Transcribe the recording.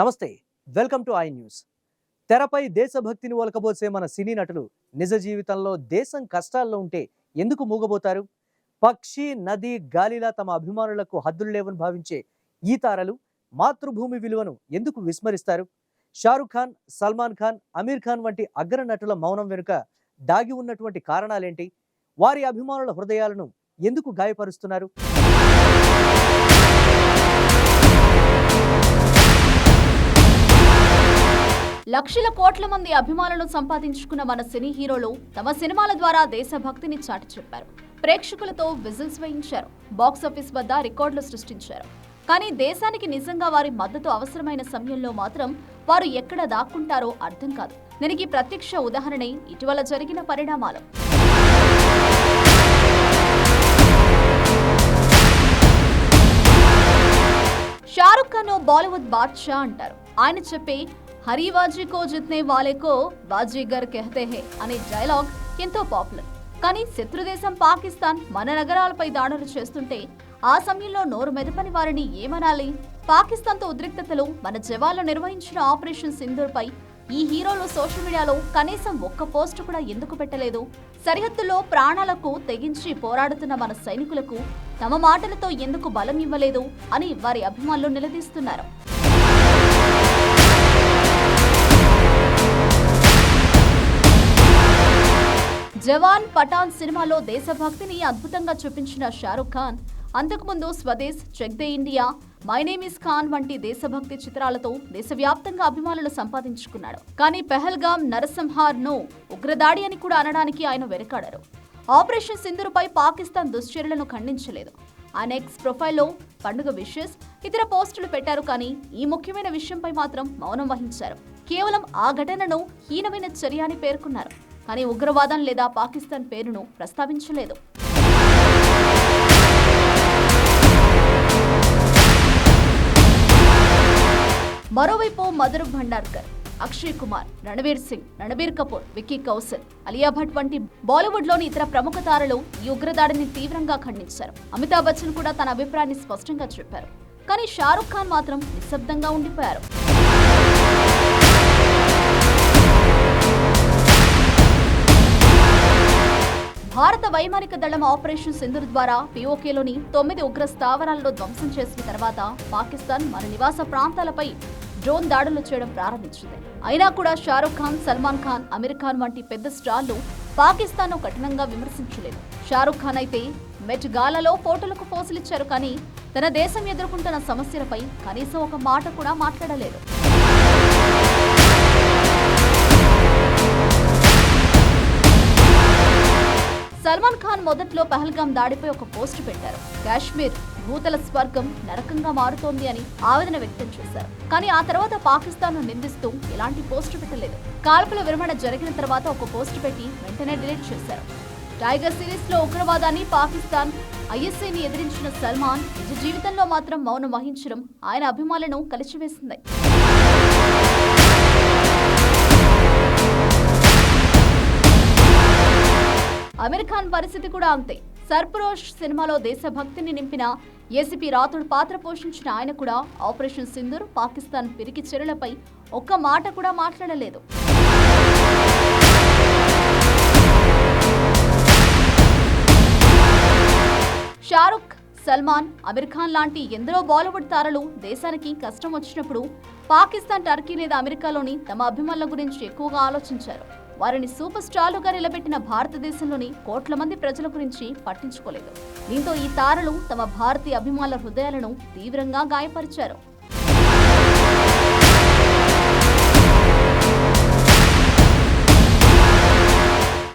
నమస్తే, welcome to I news. తెరపై దేశభక్తిని ఒలకబోసే మన సినీ నటులు నిజ జీవితంలో దేశం కష్టాల్లో ఉంటే ఎందుకు మూగబోతారు? పక్షి, నది, గాలిలా తమ అభిమానులకు హద్దులు లేవని భావించే ఈ తారలు మాతృభూమి విలువను ఎందుకు విస్మరిస్తారు? షారుఖ్ ఖాన్, సల్మాన్ ఖాన్, అమీర్ ఖాన్ వంటి అగ్ర నటుల మౌనం వెనుక దాగి ఉన్నటువంటి కారణాలేంటి? వారి అభిమానుల హృదయాలను ఎందుకు గాయపరుస్తున్నారు? లక్షల కోట్ల మంది అభిమానులను సంపాదించుకున్న మన సినీ హీరోలు తమ సినిమాల ద్వారా దేశభక్తిని చాటి చెప్పారు. ప్రేక్షకులతో విజిల్స్ వేయించారు. బాక్సాఫీస్ వద్ద రికార్డులు సృష్టించారు. కానీ దేశానికి నిజంగా వారి మద్దతు అవసరమైన సమయంలో మాత్రం వారు ఎక్కడ దాక్కుంటారో అర్థం కాదు. దీనికి ప్రత్యక్ష ఉదాహరణే ఇటీవల జరిగిన పరిణామాలు. షారుఖ్ ఖాన్ బాలీవుడ్ బాద్షా అంటారు. ఆయన చెప్పే హరివాజీ కో జిత్నే వాలే కో బాజీగర్ కెహతే హే అనే డైలాగ్ ఎంతో పాపులర్. కానీ శత్రుదేశం పాకిస్తాన్ మన నగరాలపై దాడులు చేస్తుంటే ఆ సమయంలో నోరు మెదపని వారిని ఏమనాలి? పాకిస్తాన్తో ఉద్రిక్తతలు మన జవాన్లు నిర్వహించిన ఆపరేషన్ సింధూర్ పై ఈ హీరోలు సోషల్ మీడియాలో కనీసం ఒక్క పోస్టు కూడా ఎందుకు పెట్టలేదు? సరిహద్దుల్లో ప్రాణాలకు తెగించి పోరాడుతున్న మన సైనికులకు తమ మాటలతో ఎందుకు బలం ఇవ్వలేదు అని వారి అభిమానులు నిలదీస్తున్నారు. జవాన్, పఠాన్ సినిమాలో దేశభక్తిని అద్భుతంగా చూపించిన షారుఖ్ ఖాన్ అంతకుముందు Swades, Chak De India, my name is Khan వంటి దేశభక్తి చిత్రాలతో దేశవ్యాప్తంగా అభిమానులు సంపాదించుకున్నాడు. కానీ పెహల్గాం నరసంహార్ను ఉగ్రదాడి అని కూడా అనడానికి ఆయన వెనకాడారు. ఆపరేషన్ సింధూర్పై పాకిస్తాన్ దుశ్చర్యలను ఖండించలేదు. ఆయన ఎక్స్ ప్రొఫైల్లో పండుగ విషెస్, ఇతర పోస్టులు పెట్టారు. కానీ ఈ ముఖ్యమైన విషయంపై మాత్రం మౌనం వహించారు. కేవలం ఆ ఘటనను హీనమైన చర్య అని పేర్కొన్నారు. కానీ ఉగ్రవాదం లేదా పాకిస్తాన్ పేరును ప్రస్తావించలేదు. మరోవైపు మధుర్ భండార్కర్, అక్షయ్ కుమార్, రణవీర్ సింగ్, రణబీర్ కపూర్, విక్కీ కౌశల్, అలియా భట్ వంటి బాలీవుడ్లోని ఇతర ప్రముఖ తారలు ఈ ఉగ్రదాడిని తీవ్రంగా ఖండించారు. అమితాబ్ బచ్చన్ కూడా తన అభిప్రాయాన్ని స్పష్టంగా చెప్పారు. కానీ షారుఖ్ ఖాన్ మాత్రం నిశ్శబ్దంగా ఉండిపోయారు. భారత వైమానిక దళం ఆపరేషన్ సింధూర్ ద్వారా పీఓకేలోని 9 ఉగ్ర స్థావరాలను ధ్వంసం చేసిన తర్వాత పాకిస్తాన్ మన నివాస ప్రాంతాలపై డ్రోన్ దాడులు చేయడం ప్రారంభించింది. అయినా కూడా షారుఖ్ ఖాన్, సల్మాన్ ఖాన్, అమీర్ ఖాన్ వంటి పెద్ద స్టార్లు పాకిస్తాన్ను కఠినంగా విమర్శించలేదు. షారుఖ్ ఖాన్ అయితే మెట్ గాలాలో ఫోటోలకు పోజులిచ్చారు. కానీ తన దేశం ఎదుర్కొంటున్న సమస్యలపై కనీసం ఒక మాట కూడా మాట్లాడలేదు. సల్మాన్ ఖాన్ మొదట్లో పహల్గాం దాడిపై ఒక పోస్టు పెట్టారు. కాశ్మీర్ భూతల స్వర్గం నరకంగా మారుతోంది అని ఆవేదన వ్యక్తం చేశారు. కానీ ఆ తర్వాత పాకిస్తాన్ను నిందిస్తూ ఎలాంటి పోస్టు పెట్టలేదు. కాల్పుల విరమణ జరిగిన తర్వాత ఒక పోస్టు పెట్టి వెంటనే డిలీట్ చేశారు. టైగర్ సిరీస్ లో ఉగ్రవాదాన్ని, పాకిస్తాన్, ఐఎస్ఐని ఎదిరించిన సల్మాన్ నిజ జీవితంలో మాత్రం మౌనం వహించడం ఆయన అభిమానులను కలిచివేసింది. అమీర్ ఖాన్ పరిస్థితి కూడా అంతే. సర్ఫరోష్ సినిమాలో దేశభక్తిని నింపిన ఏసీపీ రాథోడ్ పాత్ర పోషించిన ఆయన కూడా ఆపరేషన్ సింధూర్, పాకిస్తాన్ పిరికి చర్యలపై ఒక్క మాట కూడా మాట్లాడలేదు. షారుఖ్, సల్మాన్, అమీర్ ఖాన్ లాంటి ఎందరో బాలీవుడ్ తారలు దేశానికి కష్టం వచ్చినప్పుడు పాకిస్తాన్, టర్కీ లేదా అమెరికాలోని తమ అభిమానుల గురించి ఎక్కువగా ఆలోచించారు. వారిని సూపర్ స్టార్లుగా నిలబెట్టిన భారతదేశంలోని కోట్ల మంది ప్రజల గురించి పట్టించుకోలేదు. దీంతో ఈ తారలు తమ భారతీయ అభిమానుల హృదయాలను తీవ్రంగా గాయపరిచారు.